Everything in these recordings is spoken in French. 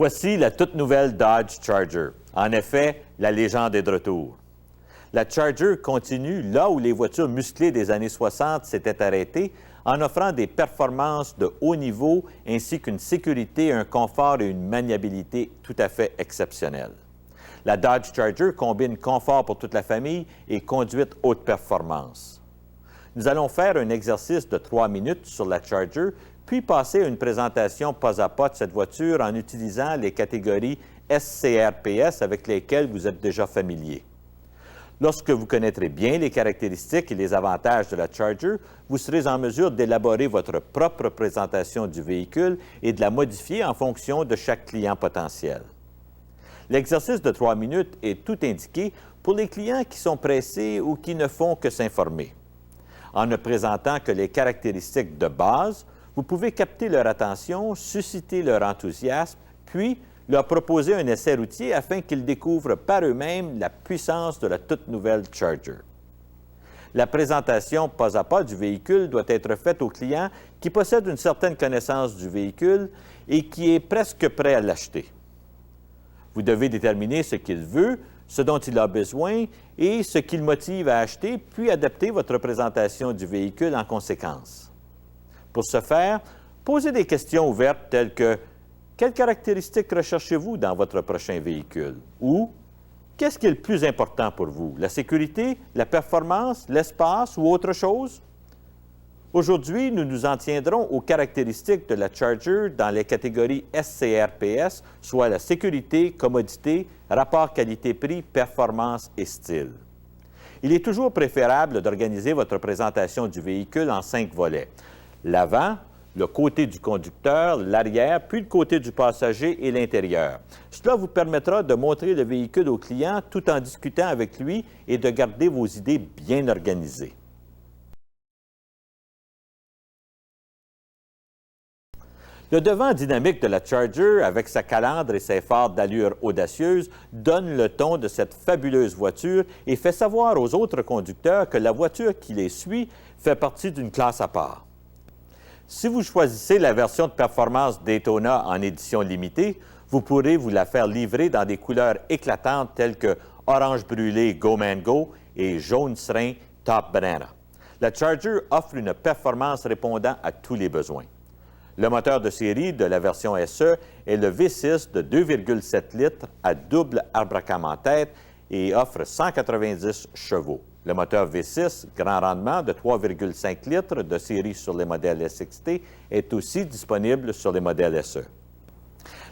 Voici la toute nouvelle Dodge Charger. En effet, la légende est de retour. La Charger continue là où les voitures musclées des années 60 s'étaient arrêtées, en offrant des performances de haut niveau ainsi qu'une sécurité, un confort et une maniabilité tout à fait exceptionnelles. La Dodge Charger combine confort pour toute la famille et conduite haute performance. Nous allons faire un exercice de 3 minutes sur la Charger, puis passer à une présentation pas à pas de cette voiture en utilisant les catégories SCRPS avec lesquelles vous êtes déjà familier. Lorsque vous connaîtrez bien les caractéristiques et les avantages de la Charger, vous serez en mesure d'élaborer votre propre présentation du véhicule et de la modifier en fonction de chaque client potentiel. L'exercice de 3 minutes est tout indiqué pour les clients qui sont pressés ou qui ne font que s'informer. En ne présentant que les caractéristiques de base, vous pouvez capter leur attention, susciter leur enthousiasme, puis leur proposer un essai routier afin qu'ils découvrent par eux-mêmes la puissance de la toute nouvelle Charger. La présentation pas à pas du véhicule doit être faite au client qui possède une certaine connaissance du véhicule et qui est presque prêt à l'acheter. Vous devez déterminer ce qu'il veut, ce dont il a besoin et ce qui le motive à acheter, puis adapter votre présentation du véhicule en conséquence. Pour ce faire, posez des questions ouvertes telles que « Quelles caractéristiques recherchez-vous dans votre prochain véhicule? » ou « Qu'est-ce qui est le plus important pour vous? La sécurité, la performance, l'espace ou autre chose? » Aujourd'hui, nous nous en tiendrons aux caractéristiques de la Charger dans les catégories SCRPS, soit la sécurité, commodité, rapport qualité-prix, performance et style. Il est toujours préférable d'organiser votre présentation du véhicule en 5 volets. L'avant, le côté du conducteur, l'arrière, puis le côté du passager et l'intérieur. Cela vous permettra de montrer le véhicule au client tout en discutant avec lui et de garder vos idées bien organisées. Le devant dynamique de la Charger, avec sa calandre et ses phares d'allure audacieuse, donne le ton de cette fabuleuse voiture et fait savoir aux autres conducteurs que la voiture qui les suit fait partie d'une classe à part. Si vous choisissez la version de performance Daytona en édition limitée, vous pourrez vous la faire livrer dans des couleurs éclatantes telles que orange brûlé Go Man Go et jaune serein Top Banana. La Charger offre une performance répondant à tous les besoins. Le moteur de série de la version SE est le V6 de 2,7 litres à double Abracam en tête et offre 190 chevaux. Le moteur V6 grand rendement de 3,5 litres de série sur les modèles SXT est aussi disponible sur les modèles SE.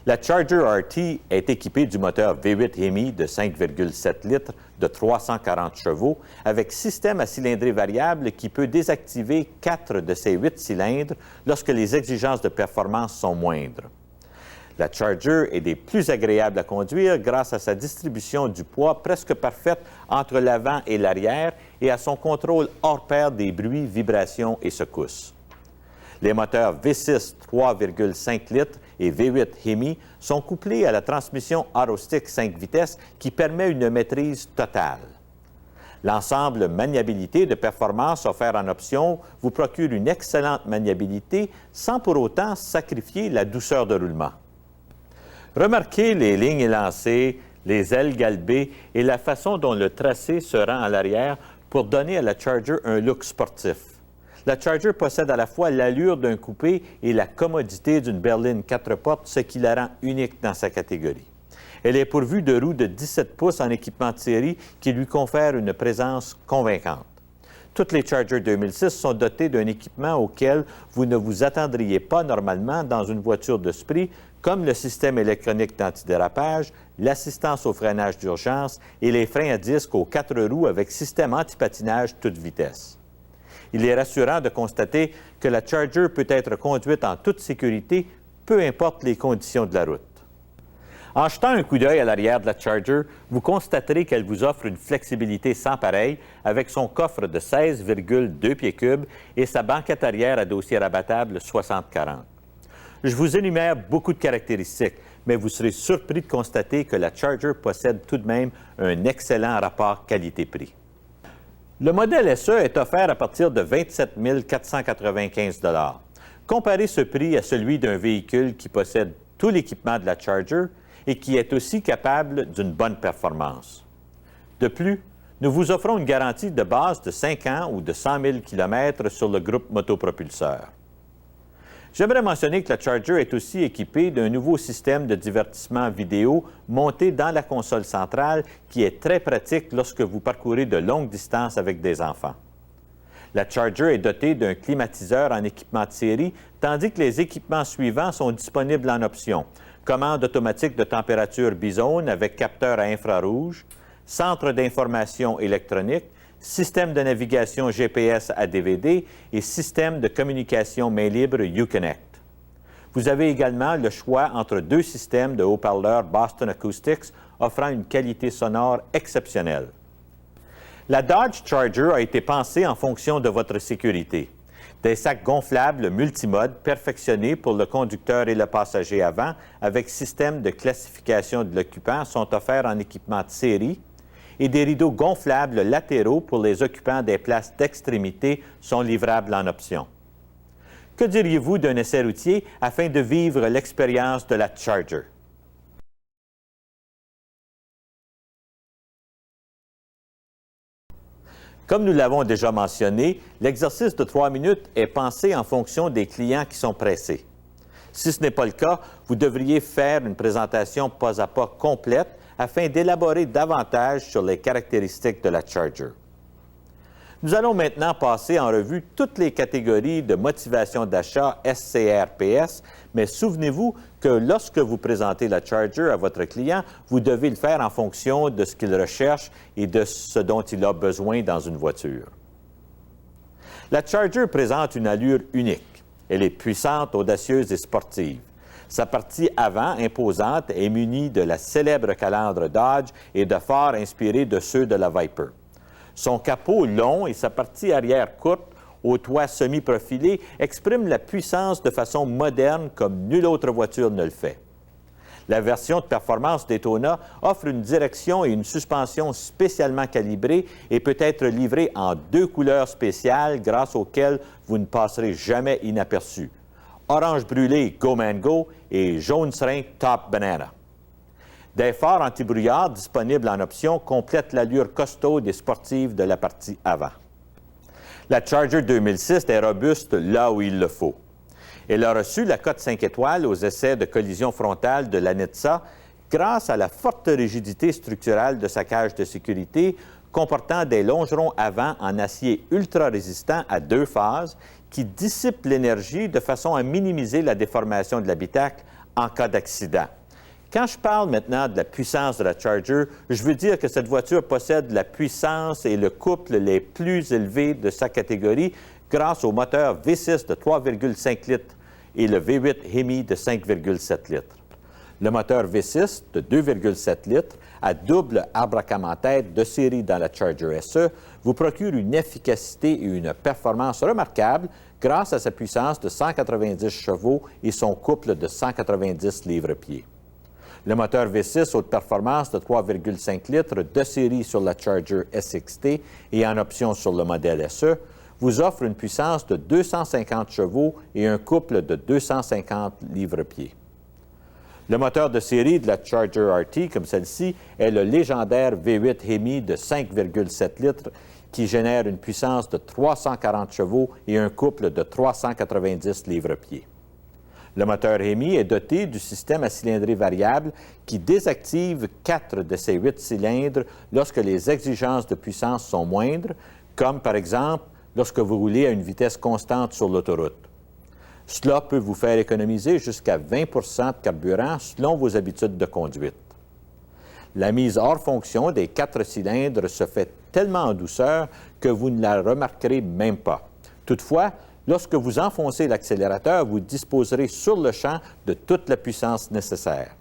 La Charger RT est équipée du moteur V8 Hemi de 5,7 litres de 340 chevaux avec système à cylindrée variable qui peut désactiver 4 de ses 8 cylindres lorsque les exigences de performance sont moindres. La Charger est des plus agréables à conduire grâce à sa distribution du poids presque parfaite entre l'avant et l'arrière et à son contrôle hors pair des bruits, vibrations et secousses. Les moteurs V6 3,5 litres et V8 Hemi sont couplés à la transmission Autostick 5 vitesses qui permet une maîtrise totale. L'ensemble maniabilité de performance offert en option vous procure une excellente maniabilité sans pour autant sacrifier la douceur de roulement. Remarquez les lignes élancées, les ailes galbées et la façon dont le tracé se rend à l'arrière pour donner à la Charger un look sportif. La Charger possède à la fois l'allure d'un coupé et la commodité d'une berline 4 portes, ce qui la rend unique dans sa catégorie. Elle est pourvue de roues de 17 pouces en équipement de série qui lui confèrent une présence convaincante. Toutes les Charger 2006 sont dotées d'un équipement auquel vous ne vous attendriez pas normalement dans une voiture de ce prix, comme le système électronique d'antidérapage, l'assistance au freinage d'urgence et les freins à disque aux 4 roues avec système anti-patinage toute vitesse. Il est rassurant de constater que la Charger peut être conduite en toute sécurité, peu importe les conditions de la route. En jetant un coup d'œil à l'arrière de la Charger, vous constaterez qu'elle vous offre une flexibilité sans pareil avec son coffre de 16,2 pieds cubes et sa banquette arrière à dossier rabattable 60-40. Je vous énumère beaucoup de caractéristiques, mais vous serez surpris de constater que la Charger possède tout de même un excellent rapport qualité-prix. Le modèle SE est offert à partir de 27 495 $. Comparez ce prix à celui d'un véhicule qui possède tout l'équipement de la Charger et qui est aussi capable d'une bonne performance. De plus, nous vous offrons une garantie de base de 5 ans ou de 100 000 km sur le groupe motopropulseur. J'aimerais mentionner que la Charger est aussi équipée d'un nouveau système de divertissement vidéo monté dans la console centrale qui est très pratique lorsque vous parcourez de longues distances avec des enfants. La Charger est dotée d'un climatiseur en équipement de série, tandis que les équipements suivants sont disponibles en option. Commande automatique de température bizone avec capteur à infrarouge, centre d'information électronique, système de navigation GPS à DVD et système de communication main libre Uconnect. Vous avez également le choix entre 2 systèmes de haut-parleurs Boston Acoustics offrant une qualité sonore exceptionnelle. La Dodge Charger a été pensée en fonction de votre sécurité. Des sacs gonflables multimodes perfectionnés pour le conducteur et le passager avant avec système de classification de l'occupant sont offerts en équipement de série et des rideaux gonflables latéraux pour les occupants des places d'extrémité sont livrables en option. Que diriez-vous d'un essai routier afin de vivre l'expérience de la Charger? Comme nous l'avons déjà mentionné, l'exercice de 3 minutes est pensé en fonction des clients qui sont pressés. Si ce n'est pas le cas, vous devriez faire une présentation pas à pas complète afin d'élaborer davantage sur les caractéristiques de la Charger. Nous allons maintenant passer en revue toutes les catégories de motivation d'achat SCRPS, mais souvenez-vous que lorsque vous présentez la Charger à votre client, vous devez le faire en fonction de ce qu'il recherche et de ce dont il a besoin dans une voiture. La Charger présente une allure unique. Elle est puissante, audacieuse et sportive. Sa partie avant, imposante, est munie de la célèbre calandre Dodge et de phares inspirés de ceux de la Viper. Son capot long et sa partie arrière courte, au toit semi-profilé, expriment la puissance de façon moderne comme nulle autre voiture ne le fait. La version de performance Daytona offre une direction et une suspension spécialement calibrées et peut être livrée en 2 couleurs spéciales grâce auxquelles vous ne passerez jamais inaperçu. Orange brûlé Go Man Go et jaune serein Top Banana. Des phares anti-brouillard disponibles en option complètent l'allure costaude et sportive de la partie avant. La Charger 2006 est robuste là où il le faut. Elle a reçu la cote 5 étoiles aux essais de collision frontale de la NHTSA grâce à la forte rigidité structurale de sa cage de sécurité comportant des longerons avant en acier ultra résistant à 2 phases qui dissipent l'énergie de façon à minimiser la déformation de l'habitacle en cas d'accident. Quand je parle maintenant de la puissance de la Charger, je veux dire que cette voiture possède la puissance et le couple les plus élevés de sa catégorie grâce au moteur V6 de 3,5 litres et le V8 Hemi de 5,7 litres. Le moteur V6 de 2,7 litres à double abracam en tête de série dans la Charger SE vous procure une efficacité et une performance remarquables grâce à sa puissance de 190 chevaux et son couple de 190 livres-pieds. Le moteur V6 haute performance de 3,5 litres de série sur la Charger SXT et en option sur le modèle SE vous offre une puissance de 250 chevaux et un couple de 250 livres-pieds. Le moteur de série de la Charger RT, comme celle-ci, est le légendaire V8 Hemi de 5,7 litres qui génère une puissance de 340 chevaux et un couple de 390 livres-pieds. Le moteur Hemi est doté du système à cylindrée variable qui désactive 4 de ses 8 cylindres lorsque les exigences de puissance sont moindres, comme par exemple lorsque vous roulez à une vitesse constante sur l'autoroute. Cela peut vous faire économiser jusqu'à 20 de carburant selon vos habitudes de conduite. La mise hors fonction des 4 cylindres se fait tellement en douceur que vous ne la remarquerez même pas. Toutefois, lorsque vous enfoncez l'accélérateur, vous disposerez sur le champ de toute la puissance nécessaire.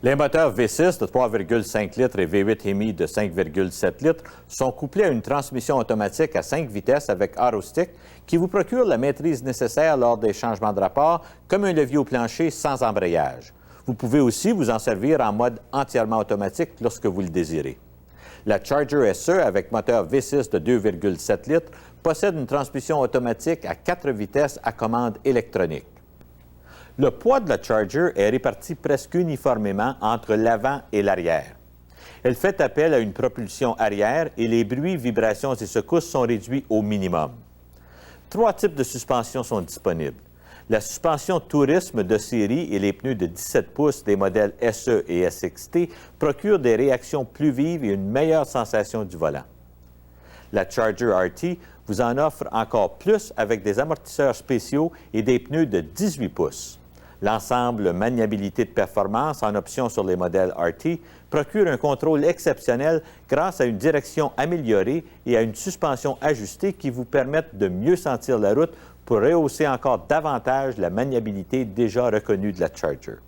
Les moteurs V6 de 3,5 litres et V8 Hemi de 5,7 litres sont couplés à une transmission automatique à 5 vitesses avec AutoStick qui vous procure la maîtrise nécessaire lors des changements de rapport, comme un levier au plancher sans embrayage. Vous pouvez aussi vous en servir en mode entièrement automatique lorsque vous le désirez. La Charger SE avec moteur V6 de 2,7 litres possède une transmission automatique à 4 vitesses à commande électronique. Le poids de la Charger est réparti presque uniformément entre l'avant et l'arrière. Elle fait appel à une propulsion arrière et les bruits, vibrations et secousses sont réduits au minimum. 3 types de suspension sont disponibles. La suspension Tourisme de série et les pneus de 17 pouces des modèles SE et SXT procurent des réactions plus vives et une meilleure sensation du volant. La Charger RT vous en offre encore plus avec des amortisseurs spéciaux et des pneus de 18 pouces. L'ensemble maniabilité de performance en option sur les modèles RT procure un contrôle exceptionnel grâce à une direction améliorée et à une suspension ajustée qui vous permettent de mieux sentir la route pour rehausser encore davantage la maniabilité déjà reconnue de la Charger.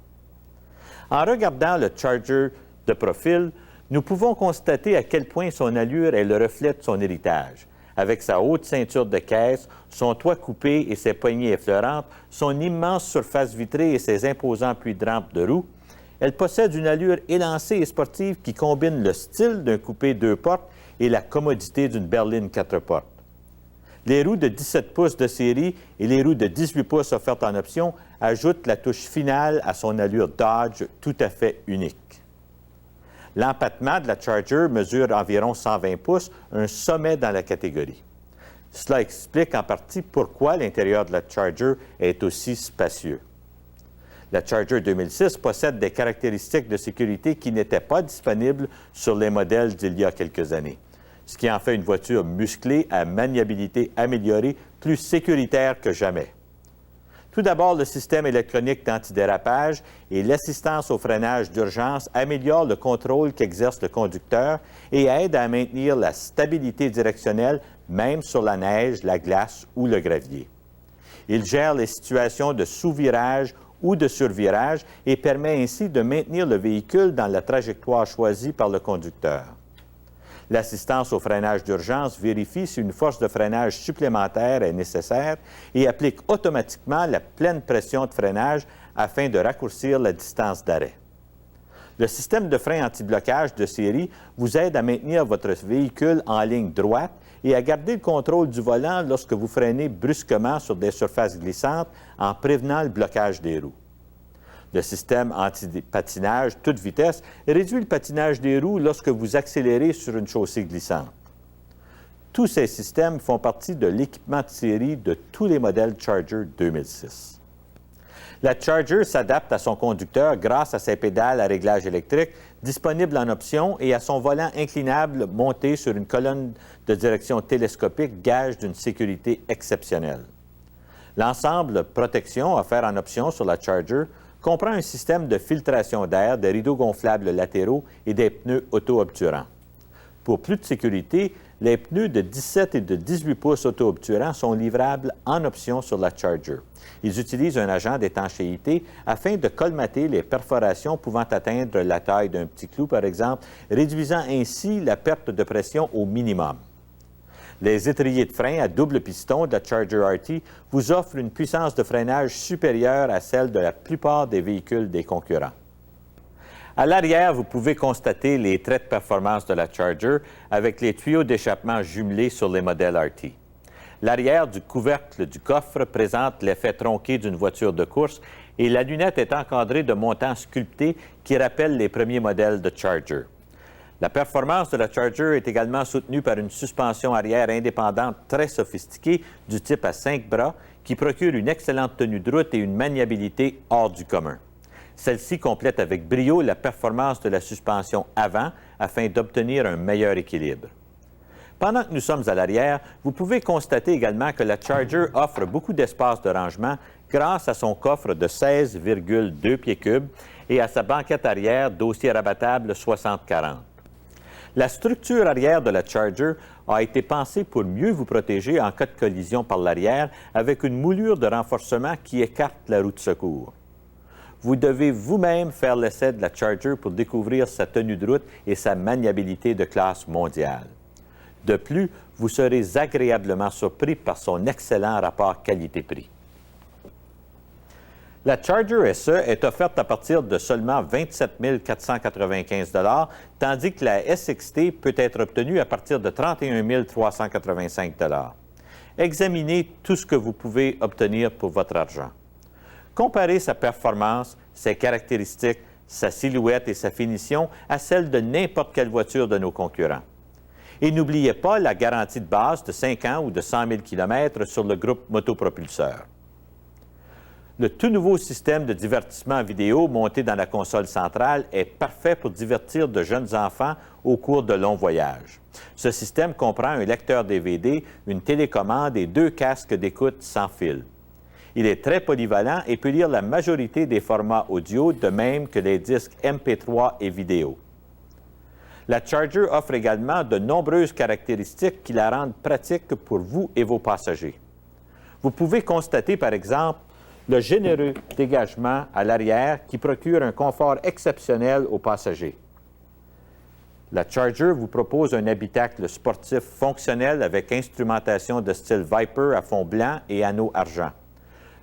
En regardant le Charger de profil, nous pouvons constater à quel point son allure est le reflet de son héritage. Avec sa haute ceinture de caisse, son toit coupé et ses poignées effleurantes, son immense surface vitrée et ses imposants puits de rampe de roue, elle possède une allure élancée et sportive qui combine le style d'un coupé 2 portes et la commodité d'une berline 4 portes. Les roues de 17 pouces de série et les roues de 18 pouces offertes en option ajoutent la touche finale à son allure Dodge tout à fait unique. L'empattement de la Charger mesure environ 120 pouces, un sommet dans la catégorie. Cela explique en partie pourquoi l'intérieur de la Charger est aussi spacieux. La Charger 2006 possède des caractéristiques de sécurité qui n'étaient pas disponibles sur les modèles d'il y a quelques années, ce qui en fait une voiture musclée à maniabilité améliorée, plus sécuritaire que jamais. Tout d'abord, le système électronique d'antidérapage et l'assistance au freinage d'urgence améliorent le contrôle qu'exerce le conducteur et aident à maintenir la stabilité directionnelle même sur la neige, la glace ou le gravier. Il gère les situations de sous-virage ou de survirage et permet ainsi de maintenir le véhicule dans la trajectoire choisie par le conducteur. L'assistance au freinage d'urgence vérifie si une force de freinage supplémentaire est nécessaire et applique automatiquement la pleine pression de freinage afin de raccourcir la distance d'arrêt. Le système de frein anti-blocage de série vous aide à maintenir votre véhicule en ligne droite et à garder le contrôle du volant lorsque vous freinez brusquement sur des surfaces glissantes en prévenant le blocage des roues. Le système anti-patinage toute vitesse réduit le patinage des roues lorsque vous accélérez sur une chaussée glissante. Tous ces systèmes font partie de l'équipement de série de tous les modèles Charger 2006. La Charger s'adapte à son conducteur grâce à ses pédales à réglage électrique disponibles en option et à son volant inclinable monté sur une colonne de direction télescopique, gage d'une sécurité exceptionnelle. L'ensemble protection offert en option sur la Charger comprend un système de filtration d'air, des rideaux gonflables latéraux et des pneus auto-obturants. Pour plus de sécurité, les pneus de 17 et de 18 pouces auto-obturants sont livrables en option sur la Charger. Ils utilisent un agent d'étanchéité afin de colmater les perforations pouvant atteindre la taille d'un petit clou, par exemple, réduisant ainsi la perte de pression au minimum. Les étriers de frein à double piston de la Charger RT vous offrent une puissance de freinage supérieure à celle de la plupart des véhicules des concurrents. À l'arrière, vous pouvez constater les traits de performance de la Charger avec les tuyaux d'échappement jumelés sur les modèles RT. L'arrière du couvercle du coffre présente l'effet tronqué d'une voiture de course et la lunette est encadrée de montants sculptés qui rappellent les premiers modèles de Charger. La performance de la Charger est également soutenue par une suspension arrière indépendante très sophistiquée du type à 5 bras qui procure une excellente tenue de route et une maniabilité hors du commun. Celle-ci complète avec brio la performance de la suspension avant afin d'obtenir un meilleur équilibre. Pendant que nous sommes à l'arrière, vous pouvez constater également que la Charger offre beaucoup d'espace de rangement grâce à son coffre de 16,2 pieds cubes et à sa banquette arrière dossier rabattable 60-40. La structure arrière de la Charger a été pensée pour mieux vous protéger en cas de collision par l'arrière avec une moulure de renforcement qui écarte la roue de secours. Vous devez vous-même faire l'essai de la Charger pour découvrir sa tenue de route et sa maniabilité de classe mondiale. De plus, vous serez agréablement surpris par son excellent rapport qualité-prix. La Charger SE est offerte à partir de seulement 27 495 $, tandis que la SXT peut être obtenue à partir de 31 385 $. Examinez tout ce que vous pouvez obtenir pour votre argent. comparez sa performance, ses caractéristiques, sa silhouette et sa finition à celle de n'importe quelle voiture de nos concurrents. Et n'oubliez pas la garantie de base de 5 ans ou de 100 000 km sur le groupe motopropulseur. Le tout nouveau système de divertissement vidéo monté dans la console centrale est parfait pour divertir de jeunes enfants au cours de longs voyages. Ce système comprend un lecteur DVD, une télécommande et 2 casques d'écoute sans fil. Il est très polyvalent et peut lire la majorité des formats audio, de même que les disques MP3 et vidéo. La Charger offre également de nombreuses caractéristiques qui la rendent pratique pour vous et vos passagers. Vous pouvez constater, par exemple, le généreux dégagement à l'arrière qui procure un confort exceptionnel aux passagers. La Charger vous propose un habitacle sportif fonctionnel avec instrumentation de style Viper à fond blanc et anneau argent.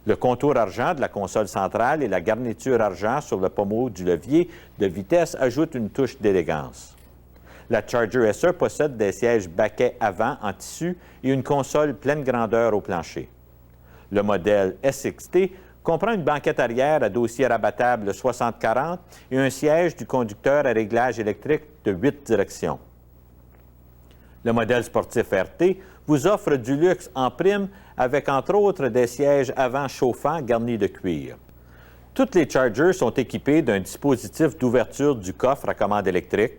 Le contour argent de la console centrale et la garniture argent sur le pommeau du levier de vitesse ajoutent une touche d'élégance. La Charger SE possède des sièges baquets avant en tissu et une console pleine grandeur au plancher. Le modèle SXT comprend une banquette arrière à dossier rabattable 60-40 et un siège du conducteur à réglage électrique de 8 directions. Le modèle sportif RT vous offre du luxe en prime avec entre autres des sièges avant chauffants garnis de cuir. Toutes les Chargers sont équipées d'un dispositif d'ouverture du coffre à commande électrique,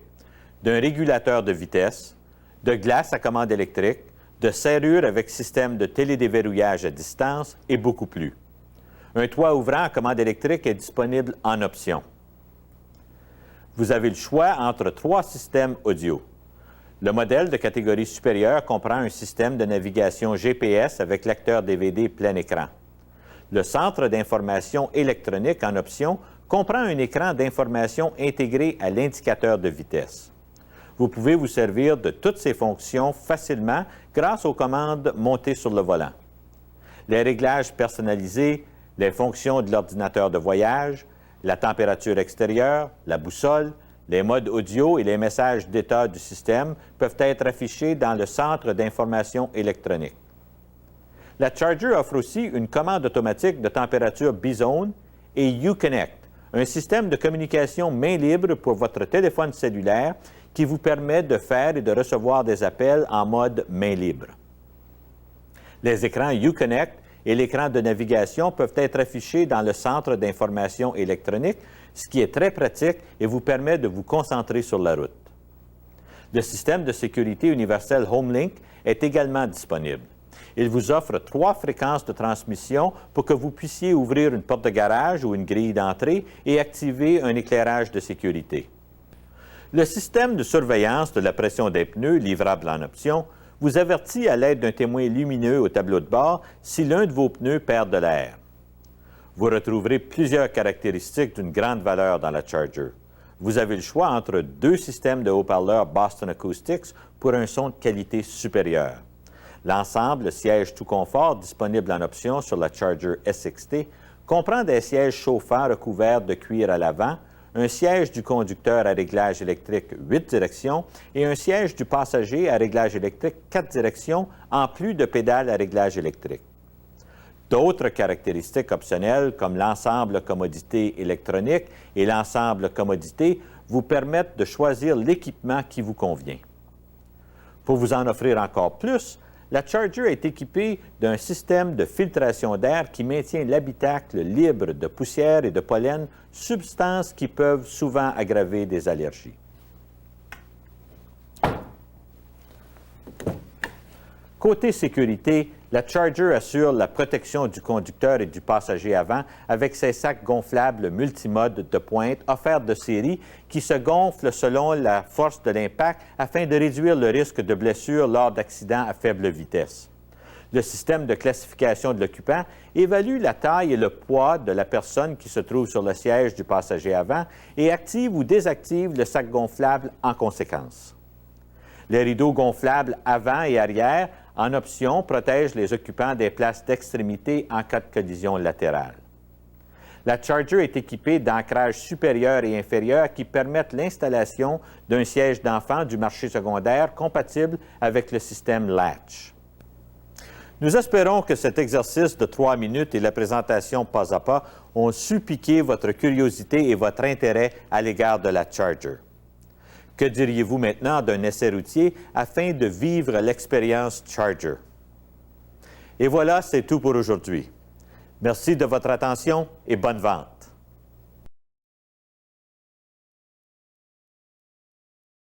d'un régulateur de vitesse, de glace à commande électrique, de serrure avec système de télédéverrouillage à distance et beaucoup plus. Un toit ouvrant à commande électrique est disponible en option. Vous avez le choix entre 3 systèmes audio. Le modèle de catégorie supérieure comprend un système de navigation GPS avec lecteur DVD plein écran. Le centre d'information électronique en option comprend un écran d'information intégré à l'indicateur de vitesse. Vous pouvez vous servir de toutes ces fonctions facilement grâce aux commandes montées sur le volant. Les réglages personnalisés, les fonctions de l'ordinateur de voyage, la température extérieure, la boussole, les modes audio et les messages d'état du système peuvent être affichés dans le centre d'information électronique. La Charger offre aussi une commande automatique de température Bizone et Uconnect, un système de communication main libre pour votre téléphone cellulaire qui vous permet de faire et de recevoir des appels en mode main libre. Les écrans Uconnect et l'écran de navigation peuvent être affichés dans le centre d'information électronique, ce qui est très pratique et vous permet de vous concentrer sur la route. Le système de sécurité universel HomeLink est également disponible. Il vous offre 3 fréquences de transmission pour que vous puissiez ouvrir une porte de garage ou une grille d'entrée et activer un éclairage de sécurité. Le système de surveillance de la pression des pneus, livrable en option, vous avertit à l'aide d'un témoin lumineux au tableau de bord si l'un de vos pneus perd de l'air. Vous retrouverez plusieurs caractéristiques d'une grande valeur dans la Charger. Vous avez le choix entre 2 systèmes de haut-parleurs Boston Acoustics pour un son de qualité supérieure. L'ensemble siège tout confort disponible en option sur la Charger SXT comprend des sièges chauffants recouverts de cuir à l'avant, un siège du conducteur à réglage électrique 8 directions et un siège du passager à réglage électrique 4 directions, en plus de pédales à réglage électrique. D'autres caractéristiques optionnelles, comme l'ensemble commodité électronique et l'ensemble commodité, vous permettent de choisir l'équipement qui vous convient. Pour vous en offrir encore plus, la Charger est équipée d'un système de filtration d'air qui maintient l'habitacle libre de poussière et de pollen, substances qui peuvent souvent aggraver des allergies. Côté sécurité, la Charger assure la protection du conducteur et du passager avant avec ses sacs gonflables multimodes de pointe offerts de série qui se gonflent selon la force de l'impact afin de réduire le risque de blessure lors d'accidents à faible vitesse. Le système de classification de l'occupant évalue la taille et le poids de la personne qui se trouve sur le siège du passager avant et active ou désactive le sac gonflable en conséquence. Les rideaux gonflables avant et arrière, en option, protègent les occupants des places d'extrémité en cas de collision latérale. La Charger est équipée d'ancrages supérieurs et inférieurs qui permettent l'installation d'un siège d'enfant du marché secondaire compatible avec le système Latch. Nous espérons que cet exercice de 3 minutes et la présentation pas à pas ont su piquer votre curiosité et votre intérêt à l'égard de la Charger. Que diriez-vous maintenant d'un essai routier afin de vivre l'expérience Charger? Et voilà, c'est tout pour aujourd'hui. Merci de votre attention et bonne vente.